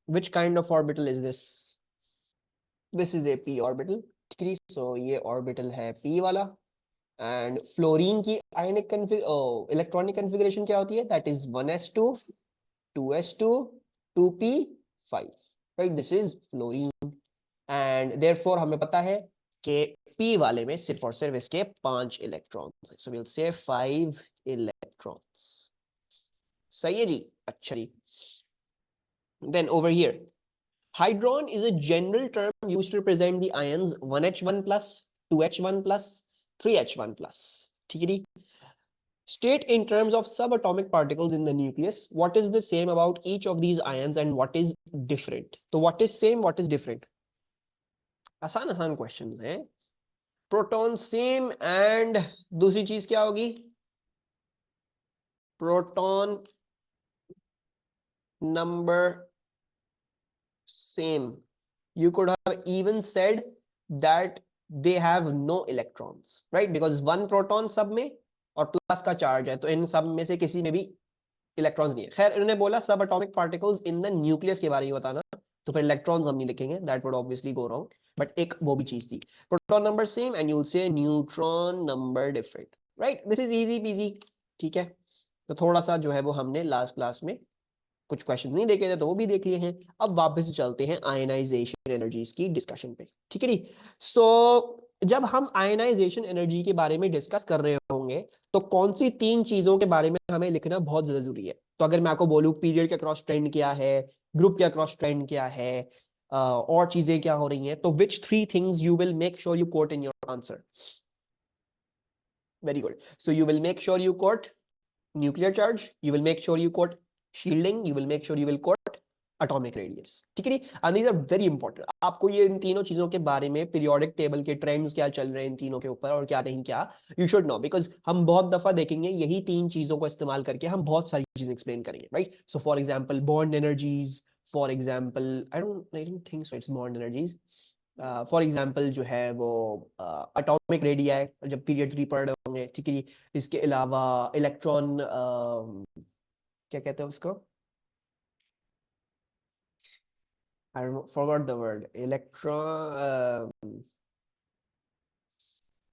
which kind of orbital is this? This is a p orbital, ठीक है? So ये orbital है p वाला, and फ्लोरीन की ionic इलेक्ट्रॉनिक कन्फिगरेशन क्या होती है? That is 1s2 2s2 2p5, right? This is fluorine, and therefore हमें पता है कि p वाले में सिर्फ और सिर्फ इसके 5 इलेक्ट्रॉन्स हैं, so we'll say 5 electrons. सही है जी, अच्छा जी. Then over here, hydron is a general term used to represent the ions 1h1 plus, 2h1 plus, 3h1 plus. ठीक है जी. State in terms of subatomic particles in the nucleus what is the same about each of these ions and what is different. So what is same, what is different? आसान आसान questions हैं. Proton same and दूसरी चीज क्या होगी? Proton number same. You could have even said that they have no electrons, right? Because one proton सब में और प्लस का चार्ज है, तो इन सब में से किसी में भी इलेक्ट्रॉन्स नहीं है. खैर इन्होंने बोला सब atomic particles in the nucleus के बारे में बताना, तो फिर इलेक्ट्रॉन्स हम नहीं लिखेंगे, that would obviously go wrong. But एक वो भी चीज थी, proton number same and you will say neutron number different, right? This is easy PG, ठीक है? तो थोड़ा सा जो है वो हमने लास्ट क्लास में कुछ क्वेश्चन नहीं देखे थे तो वो भी देख लिए हैं. अब वापस चलते हैं आयनाइजेशन एनर्जीज की डिस्कशन पे, ठीक है जी. सो जब हम आयनाइजेशन एनर्जी के बारे में डिस्कस कर रहे होंगे तो कौन सी 3 चीजों के बारे में हमें लिखना बहुत जरूरी है? तो अगर मैं आपको बोलूं पीरियड के अक्रॉस ट्रेंड क्या है, ग्रुप के अक्रॉस ट्रेंड क्या है, और चीजें क्या हो रही हैं, तो which 3 things you will make sure you quote in your answer? Very good. So you will make sure you quote nuclear charge, you will make sure you quote shielding, you will make sure you will quote atomic radius, ठीक है? and these are very important. आपको ये इन तीनों चीजों के बारे में periodic table के ट्रेंड्स क्या चल रहे हैं इन तीनों के ऊपर और क्या नहीं क्या, you should know, because हम बहुत दफा देखेंगे यही 3 चीजों को इस्तेमाल करके हम बहुत सारी चीजें एक्सप्लेन करेंगे, right? So for example bond energies, for example I don't think so it's bond energies, for example जो है वो एटॉमिक रेडिया जब पीरियड 3 पढ़ रहे होंगे, ठीक है? इसके अलावा इलेक्ट्रॉन क्या कहते हैं उसको, I forgot the word, electron,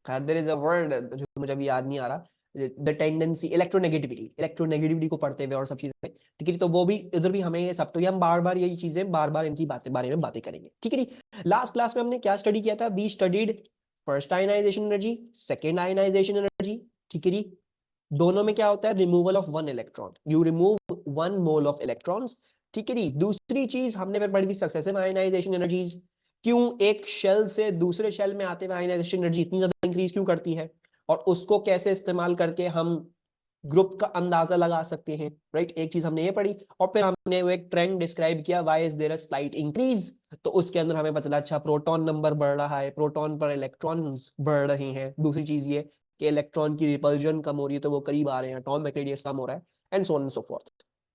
there is a word जो मुझे अभी याद नहीं आ रहा. द टेंडेंसी, इलेक्ट्रोनेगेटिविटी, इलेक्ट्रोनेगेटिविटी को पढ़ते हुए और सब चीजें, ठीक है? तो वो भी इधर भी हमें ये सब, तो ये हम बार बार यही चीजें बार बार इनकी बातें बारे में बातें करेंगे, ठीक है? लास्ट क्लास में हमने क्या स्टडी किया था? We studied first ionisation energy, second ionisation energy, ठीक है? दोनों में क्या होता है? Removal of 1 electron, you remove 1 mole of electrons, ठीक है? दूसरी चीज हमने फिर पढ़ी थी सक्सेसिव आयनाइजेशन एनर्जीज. क्यों एक शेल से दूसरे शेल में आते हुए आयनाइजेशन एनर्जी इतनी ज्यादा इंक्रीज क्यों करती है, और उसको कैसे इस्तेमाल करके हम ग्रुप का अंदाजा लगा सकते हैं, राइट? एक चीज हमने ये पढ़ी, और फिर हमने वो एक ट्रेंड डिस्क्राइब किया, why is there a slight increase. तो उसके अंदर हमें पता चला अच्छा प्रोटॉन नंबर बढ़ रहा है, प्रोटॉन पर इलेक्ट्रॉन्स बढ़ रहे हैं. दूसरी चीज ये कि इलेक्ट्रॉन की रिपल्जन कम हो रही है तो वो करीब आ रहे हैं, एटॉमिक रेडियस कम हो रहा है, and so on and so forth,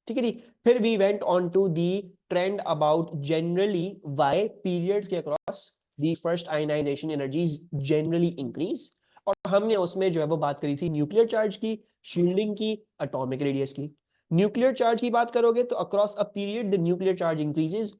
ठीक है? फिर we went on to the trend about generally why periods के across the first ionisation energies generally increase, और हमने उसमें जो है वो बात करी थी न्यूक्लियर चार्ज की, शील्डिंग की, एटॉमिक रेडियस की. न्यूक्लियर चार्ज की बात करोगे तो across a period the nuclear charge increases,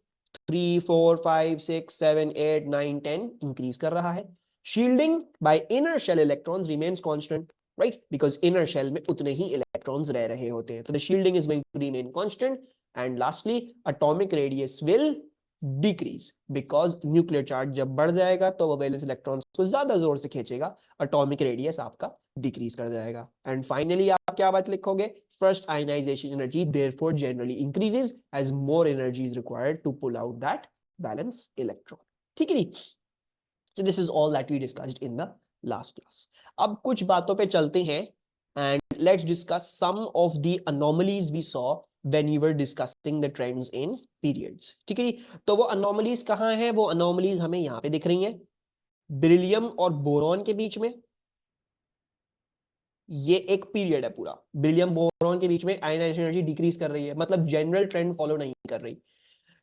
3 4 5 6 7 8 9 10 increase कर रहा है. Shielding by inner shell electrons remains constant, right? Because inner shell में उतने ही इलेक्ट्रॉन्स रह रहे होते हैं, तो the shielding is going to remain constant. And lastly atomic radius will decrease, because nuclear charge जब बढ़ जाएगा तो वो वैलेंस इलेक्ट्रॉन्स को ज्यादा जोर से खींचेगा, एटॉमिक रेडियस आपका डिक्रीज कर जाएगा. एंड फाइनली आप क्या बात लिखोगे? First ionization energy therefore generally increases as more energy is required to pull out that valence electron, ठीक है नी? So this is all that we discussed in the last class. अब कुछ बातों पे चलते हैं and let's discuss some of the anomalies we saw when we were discussing the trends in periods, ठीक है नी? तो वो anomalies कहाँ हैं? वो anomalies हमें यहाँ पे दिख रही हैं, बेरिलियम और बोरॉन के बीच में. ये एक पीरियड है पूरा, बेरिलियम बोरॉन के बीच में आयनाइजेशन एनर्जी डिक्रीज कर रही है, मतलब जनरल ट्रेंड फॉलो नहीं कर रही.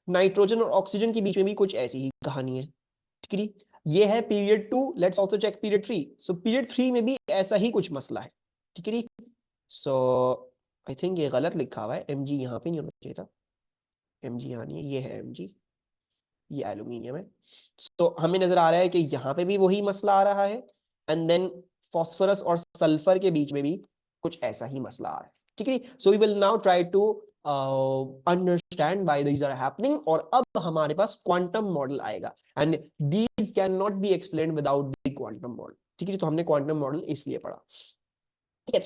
नाइट्रोजन और ऑक्सीजन के बीच में भी कुछ ऐसी ही कहानी है, ठीक है? ये है period 2. Let's also check period 3. So period 3 में भी ऐसा ही कुछ मसला है, ठीक है? सो आई थिंक ये गलत लिखा हुआ है, mg यहाँ पे नहीं होना चाहिए था. Mg यहाँ नहीं है, ये है Mg, ये एल्यूमिनियम है। तो हमें नजर आ रहा है कि यहाँ पे भी वही मसला आ रहा है, एंड देन फॉस्फोरस और सल्फर के बीच में भी कुछ ऐसा ही मसला आ रहा है, ठीक है। So we will now try to understand why these are happening, और अब हमारे पास क्वांटम मॉडल आएगा, and these can not be explained without the quantum model, ठीक है। तो हमने क्वांटम मॉडल इसलिए पढ़ा।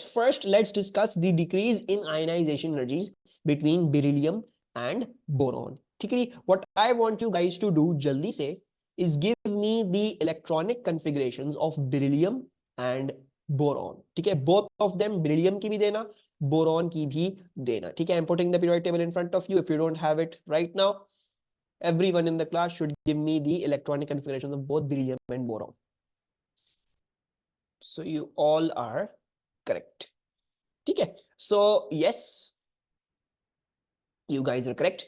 First, let's discuss the decrease in ionization energies between beryllium and boron. ठीक है, what I want you guys to do जल्दी से is give me the electronic configurations of beryllium and boron. ठीक है, both of them, beryllium की भी देना, boron की भी देना, ठीक है। I'm putting the periodic table in front of you. If you don't have it right now, everyone in the class should give me the electronic configurations of both beryllium and boron. So you all are correct. ठीक है, so yes, you guys are correct.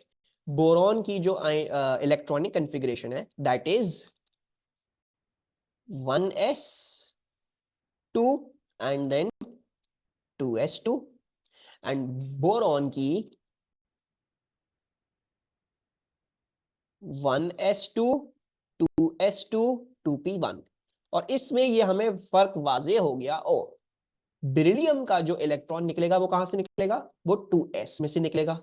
Boron की जो electronic configuration है that is 1s2 and then 2s2, and boron की 1s2 2s2 2p1। और इसमें ये हमें फर्क वाजे हो गया। ओ, बेरिलियम का जो इलेक्ट्रॉन निकलेगा वो कहां से निकलेगा, वो 2s में से निकलेगा,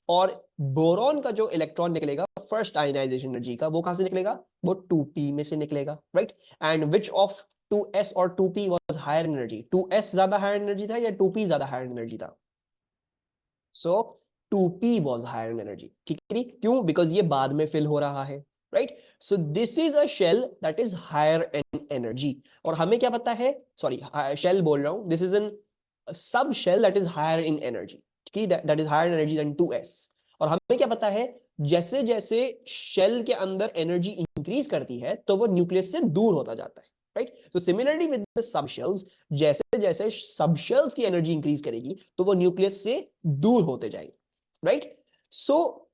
और बोरॉन का जो इलेक्ट्रॉन निकलेगा फर्स्ट आयनाइजेशन एनर्जी का, वो कहां से निकलेगा, वो 2p में से निकलेगा, right. And which of 2s और 2p was higher energy, 2s ज्यादा हायर एनर्जी था या 2p ज्यादा हायर एनर्जी था? So 2p was higher in energy, ठीक है। क्यों? बिकॉज ये बाद में फिल हो रहा है, right. So this is a shell that is higher in energy, और हमें क्या पता है, सॉरी शेल बोल रहा हूं, this is an sub shell that is higher in energy, ठीक है, that is higher energy than 2s। और हमें क्या पता है, जैसे जैसे शेल के अंदर एनर्जी इंक्रीज करती है तो वो न्यूक्लियस से दूर होता जाता है, right. So similarly with the subshells, जैसे जैसे सबशेल्स की एनर्जी इंक्रीज करेगी तो वो न्यूक्लियस से दूर होते जाएंगे, राइट। सो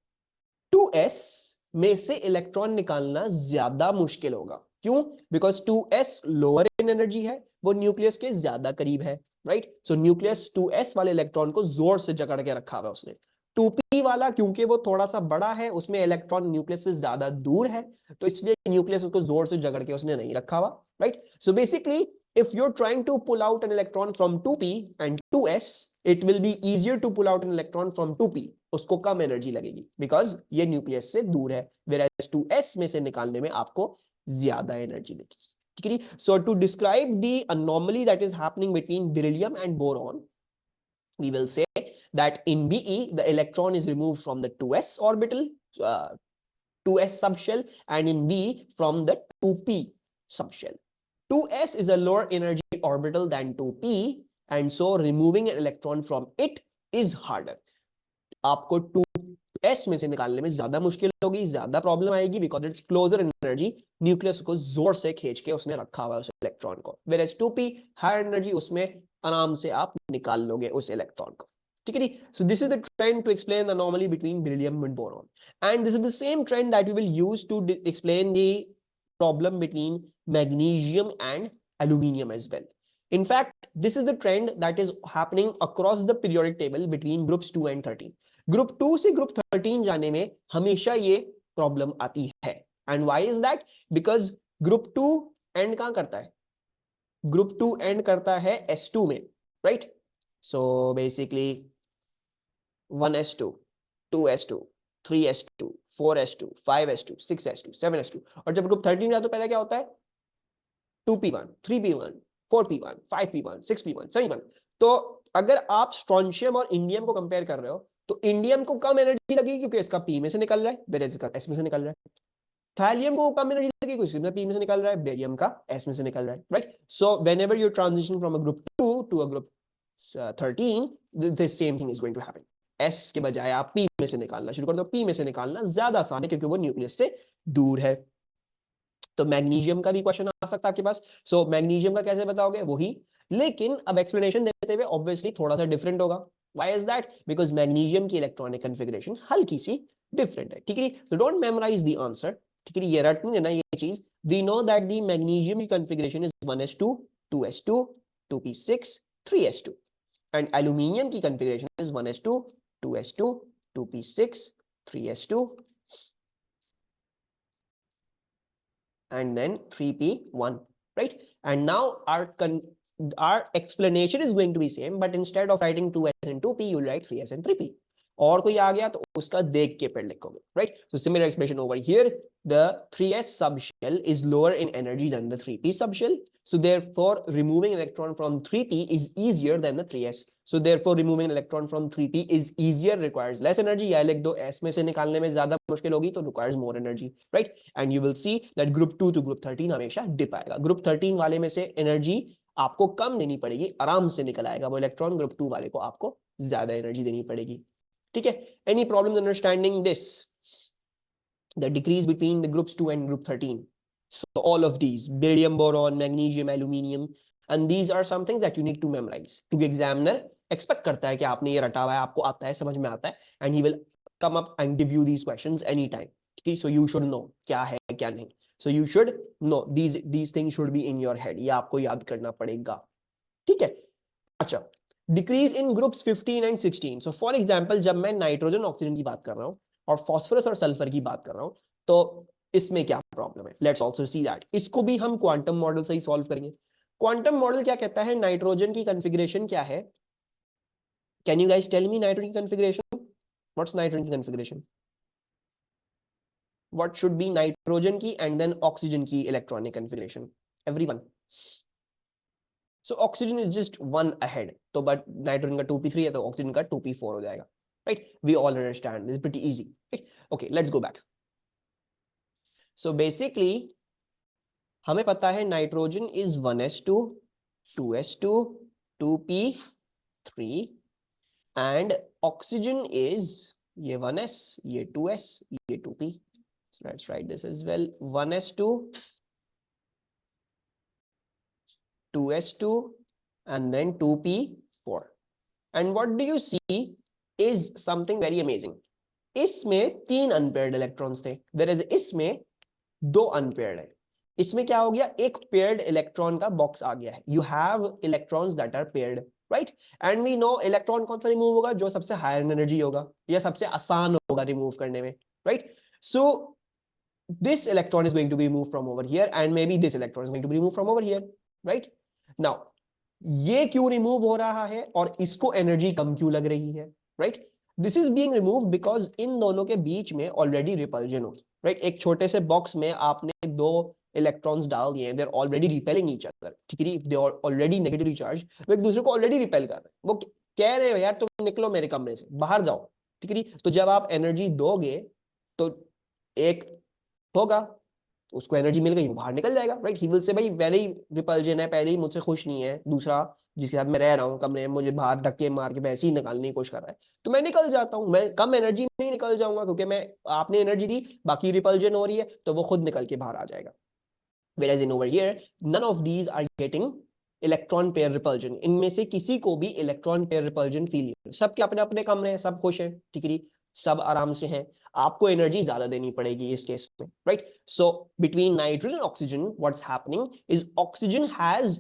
2s में से इलेक्ट्रॉन निकालना ज्यादा मुश्किल होगा। क्यों? Because 2s lower in energy है, वो न्यूक्लियस के ज्यादा करीब है, राइट। सो न्यूक्लियस 2s वाले इलेक्ट्रॉन को जोर से जकड़ के रखा हुआ है उसने। 2p वाला क्योंकि वो थोड़ा सा बड़ा है, उसमें इलेक्ट्रॉन न्यूक्लियस से ज्यादा दूर है, तो इसलिए न्यूक्लियस उसको जोर से जकड़ के उसने नहीं रखा हुआ, right. So basically if you're trying to pull out an electron from 2p and 2s, it will be easier to pull out an electron from 2p, उसको कम एनर्जी लगेगी बिकॉज ये न्यूक्लियस से दूर है, whereas 2s में से निकालने में आपको ज्यादा एनर्जी लगेगी, ठीक है। So to describe the anomaly that is happening between beryllium and boron, we will say that in Be the electron is removed from the 2s orbital, 2s subshell, and in B from the 2p subshell. 2s is a lower energy orbital than 2p, and so removing an electron from it is harder. आपको 2s में से निकालने में ज्यादा मुश्किल होगी, ज्यादा problem आएगी, because it's closer in energy, nucleus को जोर से खींच के उसने रखा हुआ है उस इलेक्ट्रॉन को, whereas 2p हायर एनर्जी, उसमें आराम से आप निकाल लोगे उस इलेक्ट्रॉन को, ठीक है। So this is the trend to explain the anomaly between beryllium and boron, and this is the same trend that we will use to explain the problem between magnesium and aluminium as well. In fact, this is the trend that is happening across the periodic table between groups 2 and 13. Group 2 से group 13 जाने में हमेशा ये problem आती है, and why is that? Because group 2 and कहां करता है, ग्रुप 2 एंड करता है s2 में, right. So basically 1s2 2s2 3s2 4s2 5s2 6s2 7s2, और जब ग्रुप 13 जाता तो पहले क्या होता है, 2p1 3p1 4p1 5p1 6p1 7p1। तो अगर आप स्ट्रोंशियम और इंडियम को कंपेयर कर रहे हो तो इंडियम को कम एनर्जी लगेगी क्योंकि इसका पी में से निकल रहा है, बेरियम का एस में से निकल रहा है। थैलियम को कम एनर्जी लगेगी क्योंकि इसमें पी में से निकल रहा है, बेरियम का एस में से निकल रहा है, right. So whenever you transition from a group 2 to a group 13, the same thing is going to happen. S के बजाय आप पी में से निकालना शुरू कर दो, पी में से निकालना ज्यादा आसान है क्योंकि वो न्यूक्लियस से दूर है। तो मैग्नीशियम का भी क्वेश्चन आ सकता है आपके पास। सो मैग्नीशियम का कैसे बताओगे, वही, लेकिन अब एक्सप्लेनेशन देते हुए ऑब्वियसली थोड़ा सा डिफरेंट होगा। Why is that? Because magnesium की इलेक्ट्रॉनिक कॉन्फ़िगरेशन हल्की सी डिफरेंट है, ठीक है। So don't memorise the answer, ठीक है, ये रट नहीं लेना ये चीज। We know that the magnesium की configuration is 1s2 2s2 2p6 3s2, and aluminium की configuration is 1s2 2s2 2p6 3s2 and then 3p1, right? And now our explanation is going to be same, but instead of writing 2s and 2p, you'll write 3s and 3p. और कोई आ गया तो उसका देख के फिर लिखोगे, right? So similar explanation over here. The 3s subshell is lower in energy than the 3p subshell. So therefore, removing electron from 3p is easier than the 3s. So therefore, removing an electron from 3p is easier, requires less energy. या लिख दो s में से निकालने में ज्यादा मुश्किल होगी तो requires more energy, right? And you will see that group 2 to group 13 हमेशा dip आएगा. Group 13 वाले में से energy आपको कम देनी पड़ेगी, आराम से निकल आएगा वो इलेक्ट्रॉन. ग्रुप 2 वाले को आपको ज्यादा एनर्जी देनी पड़ेगी. ठीक है? Any problems understanding this? The decrease between the groups 2 and group 13. So all of these, barium, boron, magnesium, aluminium, and these are some things that you need to memorize. क्योंकि examiner expect करता है कि आपने ये रटा हुआ है, आपको आता है, समझ में आता है, and he will come up and give you these questions anytime. Okay, so you should know क्या है क्या नहीं. So you should know these things should be in your head. ये आपको याद करना पड़ेगा. ठीक है? अच्छा, decrease in groups 15 and 16. So for example, जब मैं नाइट्रोजन ऑक्सीजन की बात कर रहा हूं और फास्फोरस और सल्फर की बात कर रहा हूं, तो इसमें क्या प्रॉब्लम है? Let's also see that. इसको भी हम क्वांटम मॉडल से ही सॉल्व करेंगे. क्वांटम मॉडल क्या कहता है? नाइट्रोजन की कॉन्फ़िगरेशन क्या है? Can you guys tell me nitrogen की कॉन्फ़िगरेशन? व्हाट्स नाइट्रोजन की configuration? What should be nitrogen की एंड देन ऑक्सीजन की electronic configuration? Everyone. So oxygen is just one ahead. तो but nitrogen का 2p3 है तो oxygen का 2p4 हो जाएगा. Right? We all understand. This is pretty easy. Right? Okay, let's go back. So basically, हमें पता है nitrogen is 1s2, 2s2, 2p3, and oxygen is ये 1s, ये 2s, ये 2p. So let's write this as well. 1s2, 2s2, and then 2p4. And what do you see is something very amazing. इसमें 3 unpaired electrons थे, whereas इसमें 2 unpaired है. इसमें क्या हो गया? एक पेयर्ड इलेक्ट्रॉन का बॉक्स आ गया है. You have electrons that are paired, right? And we know electron कौन सा रिमूव होगा? जो सबसे हायर एनर्जी होगा या सबसे आसान होगा रिमूव करने में, right? So this electron is going to be removed from over here and maybe this electron is going to be removed from over here, right? Now ये क्यों रिमूव हो रहा है और इसको एनर्जी कम क्यों लग रही है, right? This is being removed because in दोनों के बीच में ऑलरेडी रिपल्जन होगी, राइट? एक छोटे से बॉक्स में आपने 2 इलेक्ट्रॉन्स डाल दिए, they are already repelling each other, ठीक है? They are already negatively charge, वो एक दूसरे को ऑलरेडी रिपेल कर रहे हैं. वो कह रहे हो यार तुम निकलो मेरे कमरे से, बाहर जाओ, ठीक है? तो जब आप एनर्जी दोगे तो एक होगा, उसको एनर्जी मिल गई, वो बाहर निकल जाएगा, राइट? ही विल से भाई पहले ही रिपल्जन है, पहले ही मुझसे खुश नहीं है, दूसरा जिसके साथ मैं रह रहा हूँ कमरे में मुझे बाहर धक्के मार के वैसे ही निकालने की कोशिश कर रहा है, तो मैं निकल जाता हूँ. मैं कम एनर्जी में ही निकल जाऊंगा क्योंकि मैं आपने एनर्जी दी, बाकी रिपल्जन हो रही है तो वो खुद निकल के बाहर आ जाएगा. Whereas in over here, none of these are getting electron pair repulsion. इनमें से किसी को भी इलेक्ट्रॉन पेयर रिपल्जन फील नहीं. सबके अपने अपने कमरे हैं, सब खुश हैं, ठीक है? सब आराम से हैं. आपको एनर्जी ज्यादा देनी पड़ेगी इस केस में, right? So between nitrogen oxygen what's happening is oxygen has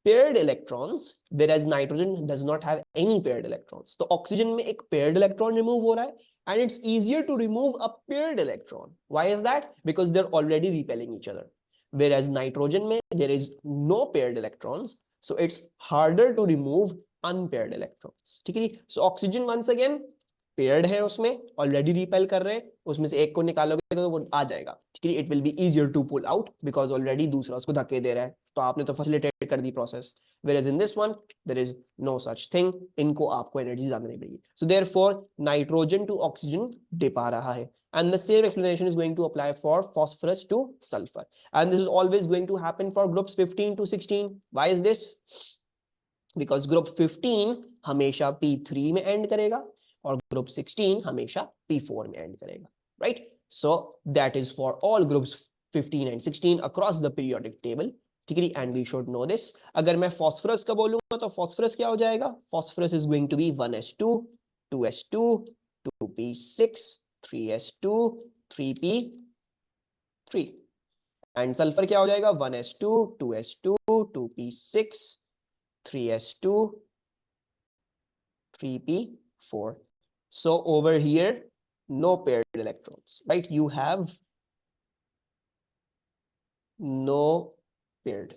paired electrons whereas nitrogen does not have any paired electrons. तो ऑक्सीजन में एक paired electron remove हो रहा है and it's easier to remove a paired electron. Why is that? Because they're already repelling each other. Whereas nitrogen में there is no paired electrons, so it's harder to remove unpaired electrons. ठीक है? So oxygen once again paired है, उसमें already repel कर रहे हैं, उसमें से एक को निकालोगे तो वो आ जाएगा, ठीक है? It will be easier to pull out because already दूसरा उसको धक्के दे रहा है, तो आपने तो फैसिलिटेट कर the process. whereas in this one there is no such thing. इनको आपको एनर्जी ज्यादा नहीं पड़ेगी. so therefore nitrogen to oxygen dip आ रहा है. And the same explanation is going to apply for phosphorus to sulfur. And this is always going to happen for groups 15 to 16. Why is this? Because group 15 हमेशा P3 में end करेगा और group 16 हमेशा P4 में end करेगा, right? So that is for all groups 15 and 16 across the periodic table, ठीक है? And we should know this. अगर मैं phosphorus का बोलूंगा तो phosphorus क्या हो जाएगा? Phosphorus is going to be 1s2, 2s2, 2p6, 3s2, 3p3. And sulfur क्या हो जाएगा? 1s2, 2s2, 2p6, 3s2, 3p4. So over here no paired electrons, right? You have no paired,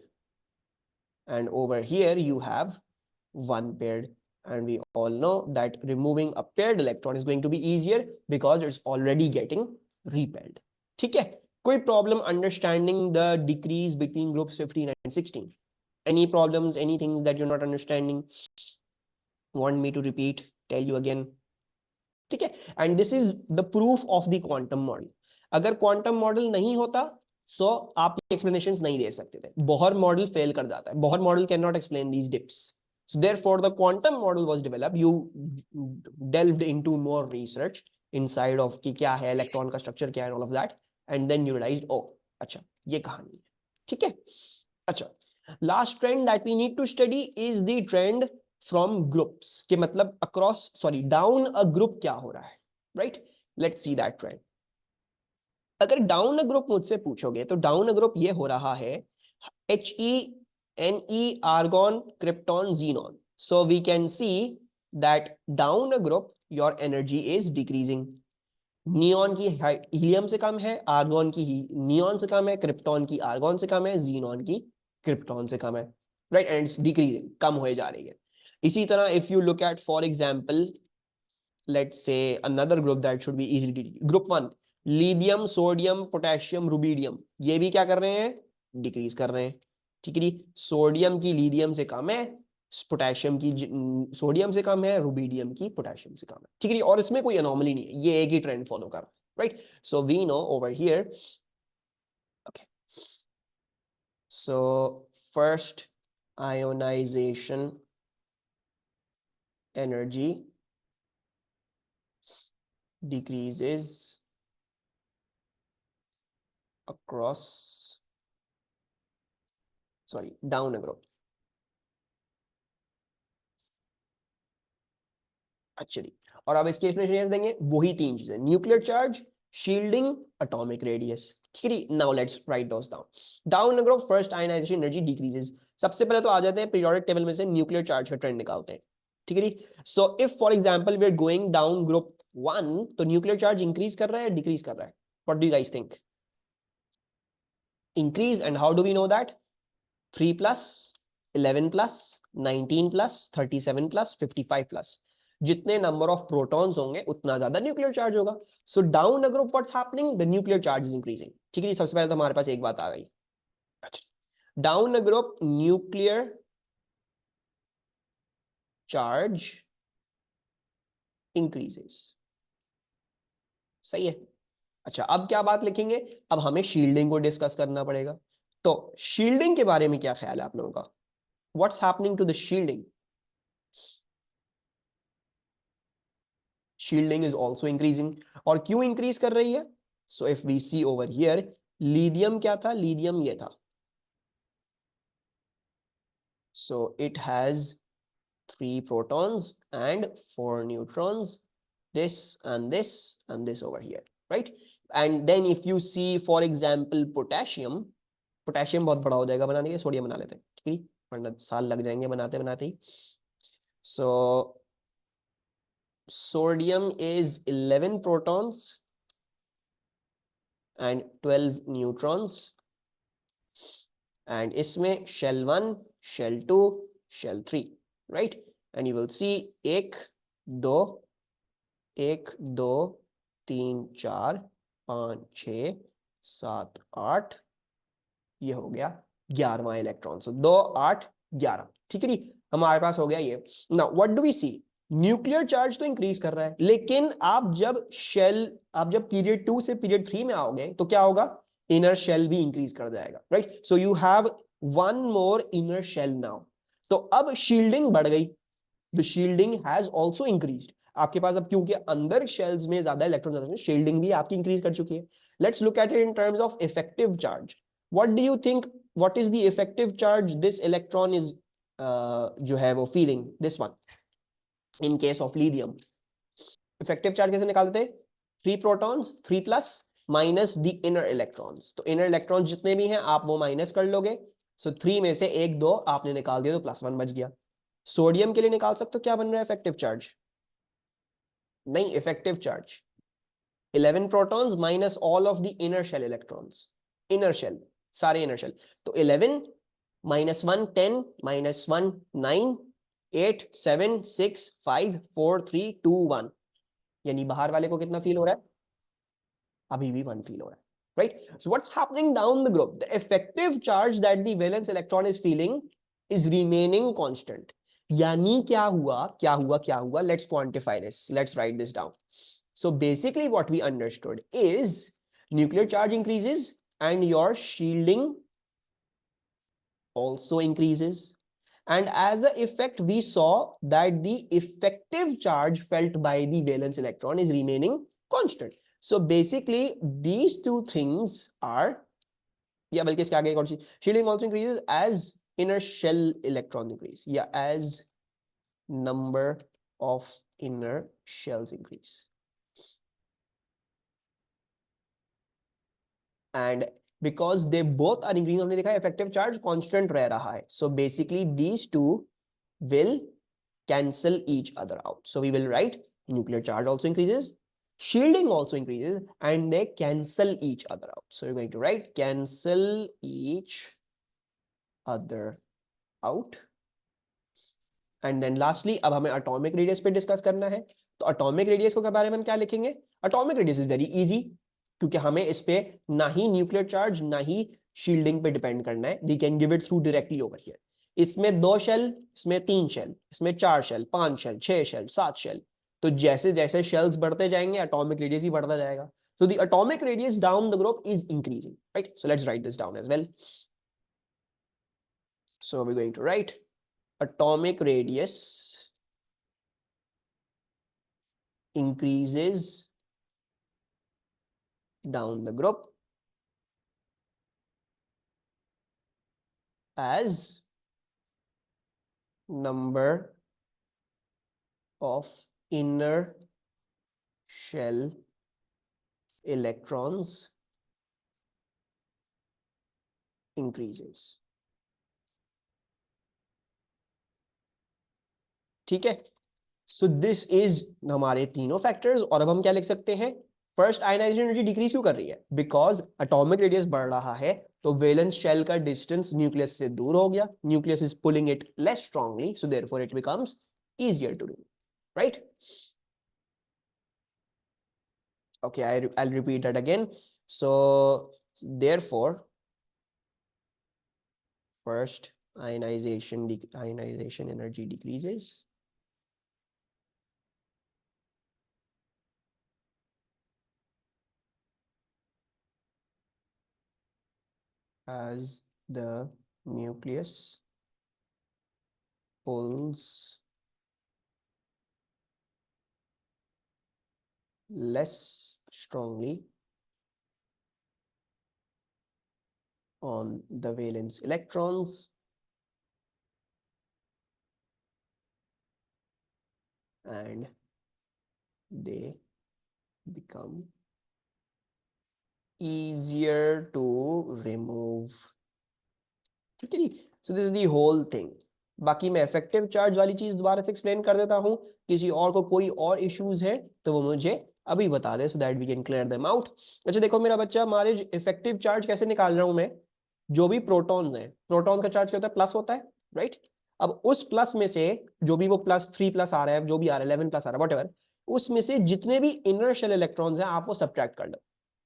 and over here you have one paired, and we all know that removing a paired electron is going to be easier because it's already getting repelled. ठीक है? कोई problem understanding the decrease between groups 15 and 16? Any problems, any things that you're not understanding? Want me to repeat? Tell you again? ठीक है? And this is the proof of the quantum model. अगर quantum model नहीं होता so आप explanations नहीं दे सकते थे. Bohr model fail कर जाता है. Bohr model cannot explain these dips. So therefore the quantum model was developed. You delved into more research inside of कि क्या है electron का structure क्या है and all of that, and then you realized oh अच्छा ये कहानी है. ठीक है? अच्छा, last trend that we need to study is the trend from groups कि मतलब across down a group क्या हो रहा है, right? Let's see that trend. अगर डाउन अ ग्रुप मुझसे पूछोगे तो डाउन अ ग्रुप ये हो रहा है HeNe argon krypton xenon. So we can see that down a group your energy is decreasing. Neon की हीलियम से कम है, आर्गन की नियॉन से कम है, क्रिप्टॉन की आर्गन से कम है, जीनॉन की क्रिप्टॉन से कम है, राइट? एंड इट्स डिक्रीजिंग, कम हो जा रही है. इसी तरह if you look at for example let's say another group that should be easily group 1 lithium sodium potassium rubidium, ये भी क्या कर रहे हैं? डिक्रीज कर रहे हैं. ठीक है जी. सोडियम की लिथियम से कम है, पोटेशियम की सोडियम से कम है, रुबिडियम की पोटेशियम से कम है. ठीक है जी. और इसमें कोई अनोमली नहीं है, ये एक ही ट्रेंड फॉलो कर रहा है, right? So we know over here. Okay, so first ionisation energy decreases across down a group. Actually, और अब इसके एक्सप्लेनेशन देंगे वही तीन चीजें, nuclear charge, shielding, atomic radius. ठीक है, now let's write those down. Down a group first ionisation energy decreases. सबसे पहले तो आ जाते हैं पीरियोडिक टेबल में से न्यूक्लियर चार्ज का ट्रेंड निकालते हैं. ठीक है जी. So if for example we are going down group 1 तो न्यूक्लियर चार्ज इंक्रीज कर रहा है, डिक्रीज कर रहा है? What do you guys think? Increase. And how do we know that? 3 plus 11 plus 19 plus 37 plus 55 plus, जितने नंबर ऑफ प्रोटॉन्स होंगे उतना ज्यादा न्यूक्लियर चार्ज होगा. So down a group what's happening? The nuclear charge is increasing. ठीक है, सबसे पहले तो हमारे पास एक बात आ गई. Down a group nuclear charge increases. सही है. अच्छा, अब क्या बात लिखेंगे? अब हमें शील्डिंग को डिस्कस करना पड़ेगा. तो शील्डिंग के बारे में क्या ख्याल है आप लोगों का? What's happening to the shielding? shielding is also increasing. और क्यों इंक्रीज कर रही है? so if we see over here, lithium क्या था? लिथियम ये था. so it has 3 protons and 4 neutrons, this and this and this over here, right? and then if you see for example potassium, potassium बहुत बड़ा हो जाएगा बनाने के, सोडियम बना लेते हैं. ठीक है, वरना साल लग जाएंगे बनाते बनाते ही. so sodium is 11 protons and 12 neutrons, and इसमें shell 1, shell 2, shell 3, right? and you will see 1 2 1 2 3 4 5 6 7 8, ये हो गया 11वां इलेक्ट्रॉन. सो 2 8 11. ठीक है जी, हमारे पास हो गया ये. Now what do we see? Nuclear charge तो इंक्रीज कर रहा है, लेकिन आप जब पीरियड 2 से पीरियड 3 में आओगे तो क्या होगा? इनर शेल भी इंक्रीज कर जाएगा, right? So you have one more inner shell now. तो अब शील्डिंग बढ़ गई. The shielding has also increased. आपके पास अब क्योंकि अंदर शेल्स में ज्यादा इलेक्ट्रॉन ज्यादा, शील्डिंग भी आपकी इंक्रीज कर चुकी है. Let's look at it in terms of effective charge. What do you think, what is the effective charge this electron is जो है वो feeling, this one, in case of lithium? Effective charge कैसे निकालते हैं? 3 protons 3 plus minus the inner electrons. तो inner electrons जितने भी हैं आप वो माइनस कर लोगे. सो 3 में से 1 2 आपने निकाल दिया तो +1 बच गया. सोडियम के लिए निकाल सकते हो क्या बन रहा है इफेक्टिव चार्ज? नहीं, effective charge 11 protons minus all of the inner shell electrons, inner shell, सारे inner shell, तो 11 minus 1 10 minus 1 9 8 7 6 5 4 3 2 1, यानी बाहर वाले को कितना फील हो रहा है? अभी भी 1 फील हो रहा है, right? So what's happening down the group? The effective charge that the valence electron is feeling is remaining constant. यानी क्या हुआ? Let's quantify this. Let's write this down. So basically what we understood is nuclear charge increases and your shielding also increases. And as a effect, we saw that the effective charge felt by the valence electron is remaining constant. So basically these two things are, yeah, बल्कि इसके आगे एक और चीज, shielding also increases as inner shell electron increase, yeah, as number of inner shells increase. And because they both are increasing, हमने देखा effective charge constant रह रहा है, so basically these two will cancel each other out. So we will write nuclear charge also increases, shielding also increases, and they cancel each other out. So you're going to write cancel each other out. And then lastly, अब हमें atomic radius पे discuss करना है, तो atomic radius को बारे में हम क्या लिखेंगे? Atomic radius is very easy, क्योंकि हमें इस पे ना ही न्यूक्लियर चार्ज ना ही शील्डिंग पे डिपेंड करना है, we can give it through directly over here. इसमें 2 शेल, इसमें 3 शेल, इसमें 4 शेल, 5 शेल, 6 शेल, 7 शेल, तो जैसे जैसे शेल्स बढ़ते जाएंगे एटॉमिक रेडियस ही बढ़ता जाएगा. So the atomic radius down the group is increasing, right? So let's write this down as well. So we're going to write atomic radius increases down the group as number of inner shell electrons increases. ठीक है, so this is हमारे तीनों factors. और अब हम क्या लिख सकते हैं? फर्स्ट, आयनाइजेशन एनर्जी डिक्रीज क्यों कर रही है? बिकॉज एटॉमिक रेडियस बढ़ रहा है, तो वैलेंस शेल का डिस्टेंस न्यूक्लियस से दूर हो गया, nucleus is pulling it less strongly, so therefore it becomes easier to do, right? Okay, I'll repeat that again. So therefore first, ionization energy decreases, as the nucleus pulls less strongly on the valence electrons and they become easier to remove. ठीक है जी. So this is the whole thing. बाकी मैं effective charge वाली चीज दोबारा से explain कर देता हूं. किसी और को कोई और इश्यूज है तो वो मुझे अभी बता दे, so that we can clear them out. अच्छा देखो मेरा बच्चा, हमारे इफेक्टिव चार्ज कैसे निकाल रहा हूं मैं? जो भी प्रोटॉन्स हैं, प्रोटॉन का चार्ज क्या होता है? प्लस होता है, राइट? अब उस प्लस में से जो भी वो प्लस 3 प्लस आ रहा है, जो भी आ रहा है 11 प्लस आ रहा है, व्हाटएवर, उसमें से जितने भी इनर शेल इलेक्ट्रॉन्स हैं आप वो सब्ट्रैक्ट कर लो.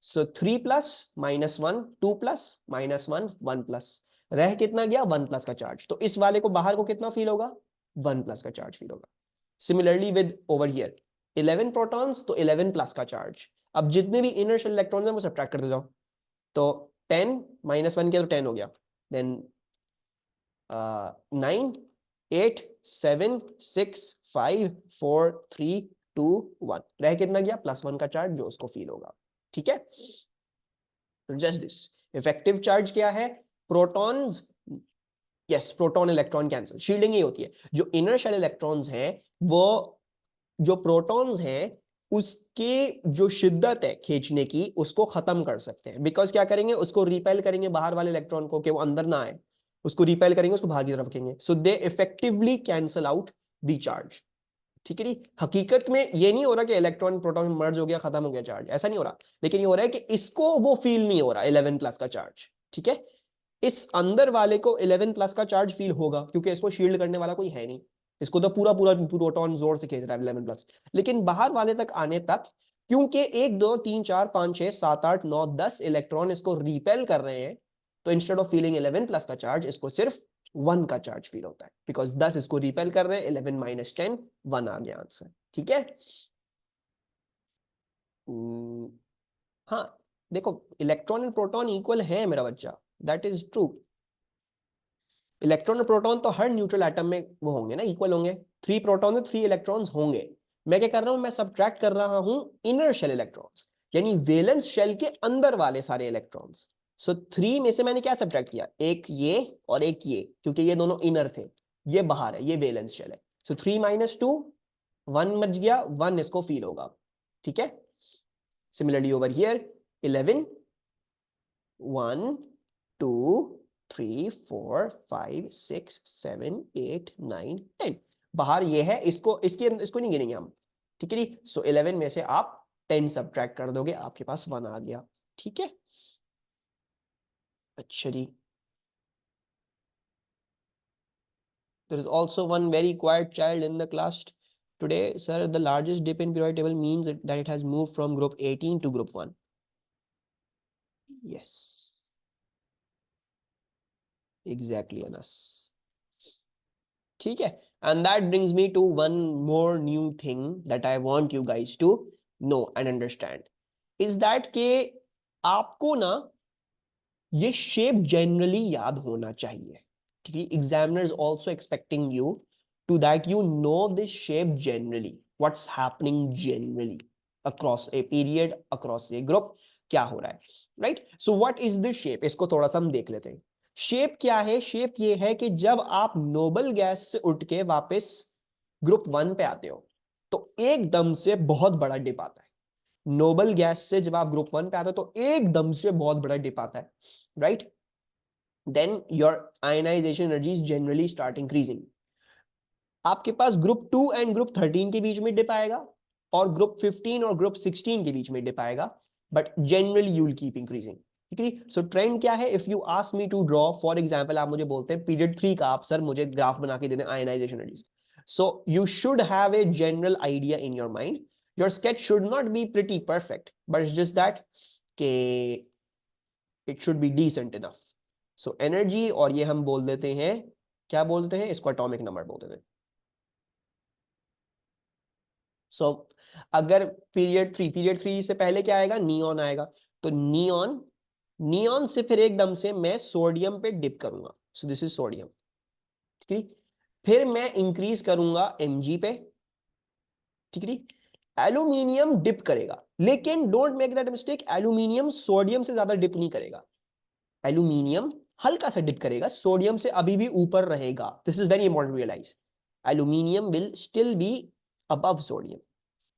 सो 3 प्लस -1, 2 प्लस -1, 1 प्लस, रह कितना गया? 1 प्लस का चार्ज. तो इस वाले को बाहर को कितना फील होगा? 1 प्लस का चार्ज फील होगा. Similarly with over here 11 protons, तो 11 प्लस का चार्ज. अब जितने भी इनर शेल इलेक्ट्रॉन्स हैं वो सब्ट्रैक्ट करते जाओ, तो 10 -1 किया तो 10 हो गया, देन 9 8 7 6 5 4 3 2 1, रह कितना गया? +1 का चार्ज जो उसको फील होगा. ठीक है, जस्ट दिस. इफेक्टिव चार्ज क्या है? Protons, yes, proton electron cancel, shielding ही होती है. जो इनर शेल इलेक्ट्रॉन्स हैं वो, जो प्रोटॉन्स हैं उसके जो शिद्दत है खींचने की, उसको खत्म कर सकते हैं. बिकॉज क्या करेंगे? उसको रिपेल करेंगे बाहर वाले इलेक्ट्रॉन को, कि वो अंदर ना आए, उसको रिपेल करेंगे, उसको बाहर की तरफ रखेंगे. So they effectively cancel out the charge. ठीक है जी। हकीकत में ये नहीं हो रहा कि इलेक्ट्रॉन प्रोटॉन मर्ज हो गया, खत्म हो गया चार्ज, ऐसा नहीं हो रहा, लेकिन ये हो रहा है कि इसको वो फील नहीं हो रहा 11 प्लस का चार्ज। ठीक है, इस अंदर वाले को 11 प्लस का चार्ज फील होगा क्योंकि इसको शील्ड करने वाला कोई है नहीं, इसको तो पूरा पूरा प्रोटॉन जोर से खींच रहा है 11 प्लस। लेकिन बाहर वाले तक आने तक, क्योंकि 1 2 3 4 5 6 7 8 9 10 इलेक्ट्रॉन इसको रिपेल कर रहे हैं, तो इंस्टेड ऑफ फीलिंग 11 प्लस का चार्ज, इसको सिर्फ 1 का चार्ज फील होता है, बिकॉज 10 इसको रिपेल कर रहे हैं, 11 माइनस 10 1 आ गया आंसर। ठीक है। हाँ, देखो इलेक्ट्रॉन एंड प्रोटॉन इक्वल है मेरा बच्चा, दैट इज ट्रू। इलेक्ट्रॉन और प्रोटॉन तो हर न्यूट्रल एटम में वो होंगे ना, इक्वल होंगे। 3 प्रोटॉन और 3 इलेक्ट्रॉन्स होंगे। मैं क्या कर रहा हूं, मैं सब्ट्रैक्ट कर रहा हूं इनर शेल इलेक्ट्रॉन्स, यानी वैलेंस शेल के अंदर वाले सारे इलेक्ट्रॉन्स। सो 3 में से मैंने क्या सब्ट्रैक्ट किया, एक ये और एक ये, क्योंकि ये दोनों इनर थे, ये बाहर है, ये वैलेंस शेल है। सो 3 माइनस 2 1 बच गया, 1 इसको फील होगा। ठीक है। सिमिलरली ओवर हियर 11 1 2 3 4 5 6 7 8 9 10 बाहर ये है, इसको इसको नहीं गिनेंगे हम। ठीक है जी। सो 11 में से आप 10 सब्ट्रैक्ट कर दोगे, आपके पास 1 आ गया। ठीक है। अच्छा जी। There is also one very quiet child in the class today, sir. The largest dip in periodic table means that it has moved from group 18 to group 1. Yes, exactly, Anas. ठीक है। And that brings me to one more new thing that I want you guys to know and understand is that के आपको ना ये shape generally याद होना चाहिए। ठीक है। Examiner is also expecting you to that you know this shape generally, what's happening generally across a period, across a group, क्या हो रहा है, right. So what is this shape, इसको थोड़ा सा हम देख लेते हैं। शेप क्या है, शेप ये है कि जब आप नोबल गैस से उठ के वापस ग्रुप 1 पे आते हो तो एकदम से बहुत बड़ा डिप आता है। नोबल गैस से जब आप ग्रुप 1 पे आते हो तो एकदम से बहुत बड़ा डिप आता है, right. Then your ionisation energies generally start increasing. आपके पास ग्रुप 2 एंड ग्रुप 13 के बीच में डिप आएगा और ग्रुप 15 और ग्रुप 16 के बीच में डिप आएगा, but generally you will keep increasing. ठीक है। सो ट्रेंड क्या है, if you ask me to draw, for example आप मुझे बोलते हैं पीरियड 3 का आप सर मुझे ग्राफ बना के दे दें ionisation energies, so you should have a general idea in your mind. Your sketch should not be pretty perfect, but it's just that के it should be decent enough. So energy, और ये हम बोल देते हैं, क्या बोलते हैं इसको, एटॉमिक नंबर बोल देते हैं। सो अगर पीरियड थ्री से पहले क्या आएगा, नियॉन आएगा, तो नियॉन, नियॉन से फिर एकदम से मैं सोडियम पे डिप करूंगा, सो दिस इज सोडियम। ठीक है। फिर मैं इंक्रीज करूंगा Mg पे। ठीक है। एल्यूमिनियम डिप करेगा, लेकिन don't make that mistake, aluminium sodium से ज्यादा डिप नहीं करेगा। एल्यूमिनियम हल्का सा डिप करेगा, सोडियम से अभी भी ऊपर रहेगा। This is very important realise, aluminium will still be above sodium.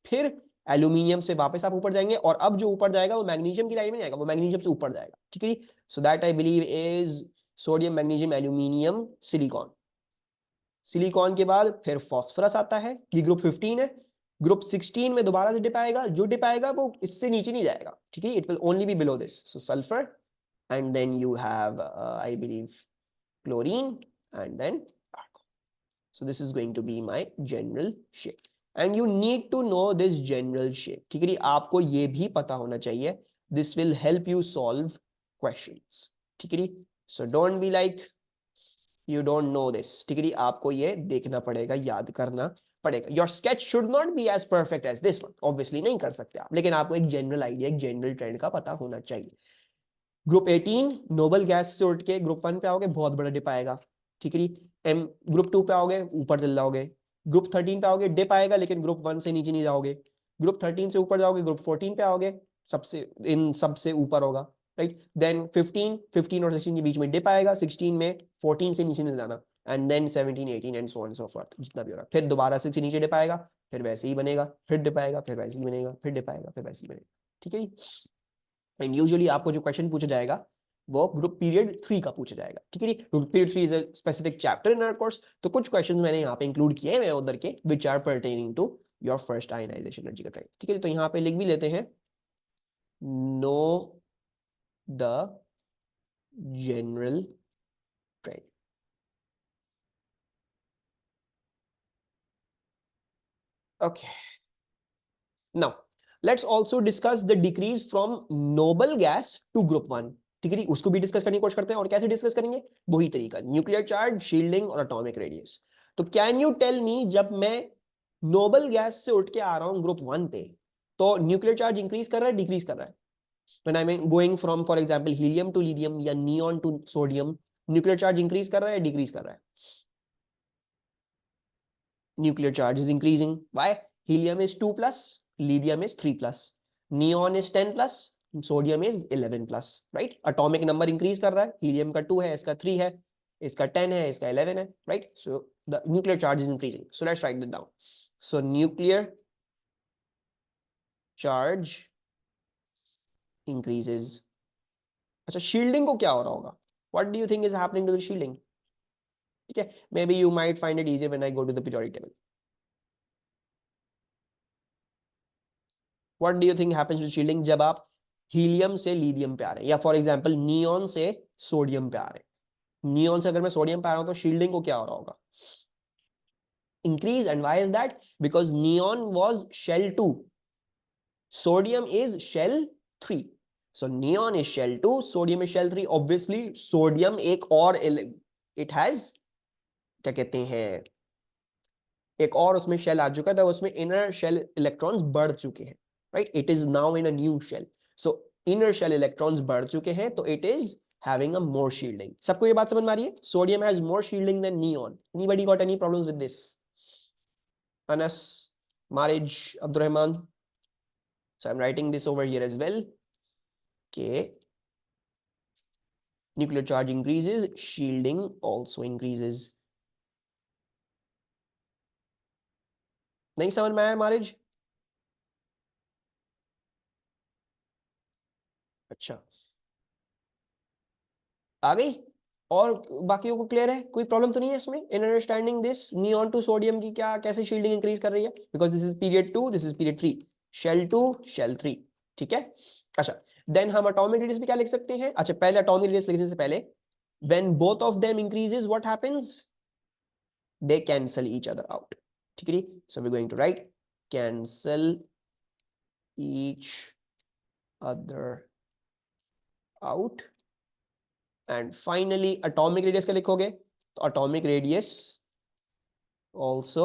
फिर एल्यूमिनियम से वापस आप ऊपर जाएंगे, और अब जो ऊपर जाएगा वो मैग्नीशियम की लाइन में जाएगा, वो मैग्नीशियम से ऊपर जाएगा। ठीक है। So that I believe is sodium, magnesium, aluminium, silicon. Silicon के बाद फिर फास्फोरस आता है, ये ग्रुप 15 है। ग्रुप 16 में दोबारा से डिप आएगा, जो डिप आएगा वो इससे नीचे नहीं जाएगा। ठीक है। It will only be below this, so sulphur, and then you have I believe chlorine, and then argon. So this is going to be my general shape, and you need to know this general shape. ठीक है जी, आपको ये भी पता होना चाहिए, this will help you solve questions. ठीक है जी। So don't be like you don't know this. ठीक है जी, आपको ये देखना पड़ेगा, याद करना पड़ेगा। Your sketch should not be as perfect as this one, obviously नहीं कर सकते आप, लेकिन आपको एक जनरल आइडिया, एक जनरल ट्रेंड का पता होना चाहिए। ग्रुप 18 नोबल गैस से उठ के ग्रुप 1 पे आओगे, बहुत बड़ा डिप आएगा। ठीक है जी। एम ग्रुप 2 पे आओगे, ऊपर चल जाओगे। ग्रुप 13 पे आओगे, डिप आएगा, लेकिन ग्रुप 1 से नीचे नहीं जाओगे। ग्रुप 13 से ऊपर जाओगे, ग्रुप 14 पे आओगे, सबसे इन सबसे ऊपर होगा, राइट। देन 15 और 16 के बीच में डिप आएगा, 16 में 14 से नीचे नहीं जाना, and then 17 18 and so on so forth, जितना भी हो रहा है। फिर दोबारा से नीचे डिप आएगा, फिर वैसे ही बनेगा, फिर डिप आएगा, फिर वैसे ही बनेगा, फिर डिप आएगा, फिर वैसे ही बनेगा। ठीक है जी। एंड यूजुअली आपको जो क्वेश्चन पूछा जाएगा वो ग्रुप पीरियड 3 का पूछा जाएगा, ठीक है जी। Group period 3 is a specific chapter in our course. तो कुछ क्वेश्चंस मैंने यहाँ पे इंक्लूड किए हैं उधर के, which are pertaining to your first ionisation energy का टाइम, ठीक है। तो यहाँ पे लिख भी लेते हैं, know the general trend. Okay, now let's also discuss the decrease from noble gas to group 1, ठीक है जी। उसको भी डिस्कस करने की कोशिश करते हैं, और कैसे डिस्कस करेंगे, वही तरीका, न्यूक्लियर चार्ज, शील्डिंग और एटॉमिक रेडियस। तो कैन यू टेल मी, जब मैं नोबल गैस से उठ के आ रहा हूं ग्रुप 1 पे, तो न्यूक्लियर चार्ज इंक्रीज कर रहा है, डिक्रीज कर रहा है? When I mean going from for example helium to lithium या neon to sodium, nuclear charge increase कर रहा है, डिक्रीज कर रहा है? Nuclear charge is increasing. Why? Helium is 2 plus, lithium is 3 plus, neon is 10 plus, sodium is 11 plus, right? Atomic number increase कर रहा है, helium का 2 है, इसका 3 है, इसका 10 है, इसका 11 है, right? So the nuclear charge is increasing. So let's write that down. So nuclear charge increases. अच्छा, shielding को क्या हो रहा होगा? What do you think is happening to the shielding? ठीक है, maybe you might find it easier when I go to the periodic table. What do you think happens to shielding जब आप हीलियम से लिथियम पे आ रहे हैं, या for example neon से सोडियम पे आ रहे हैं? नियॉन से अगर मैं सोडियम पे आ रहा हूं तो शील्डिंग को क्या हो रहा होगा? Increase. And why is that? Because neon was shell 2, sodium is shell 3, so neon is shell 2, sodium is shell 3. obviously sodium एक और it has, क्या कहते हैं, एक और उसमें शेल आ चुका था, उसमें इनर शेल इलेक्ट्रॉन्स बढ़ चुके हैं, right? It is now in a new shell, so inner shell electrons बढ़ चुके हैं, तो it is having a more shielding. सबको ये बात समझ में आ रही है? Sodium has more shielding than neon. Anybody got any problems with this? Anas, Mariz, Abdurrahman? So I am writing this over here as well के nuclear charge increases, shielding also increases. नहीं समझ में आया मारिज? अच्छा, आ गई? और बाकियों को क्लियर है? कोई प्रॉब्लम तो नहीं है इसमें in understanding this neon to sodium की क्या कैसे शील्डिंग इंक्रीज कर रही है? Because this is period 2, this is period 3, shell 2, shell 3, ठीक है। अच्छा, देन हम एटॉमिक रेडियस भी क्या लिख सकते हैं? अच्छा, पहले एटॉमिक रेडियस लिखने से पहले, when both of them increases what happens? They cancel each other out, ठीक है। So we are going to write cancel each other out, and finally atomic radius क्या लिखोगे? तो atomic radius also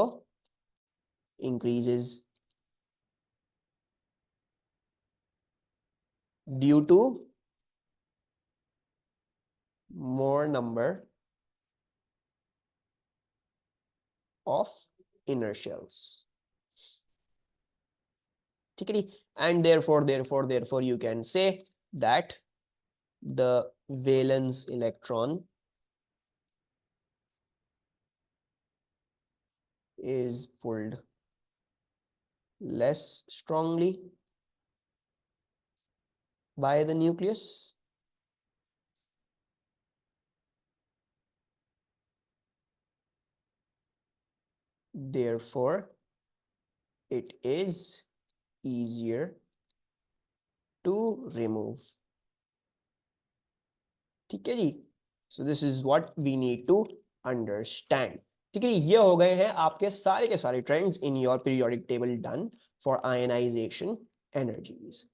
increases due to more number of inner shells, ठीक है? And therefore you can say that the valence electron is pulled less strongly by the nucleus, therefore it is easier to remove, ठीक है जी। So this is what we need to understand, ठीक है। ये हो गए हैं आपके सारे के सारे trends in your periodic table done for ionisation energies.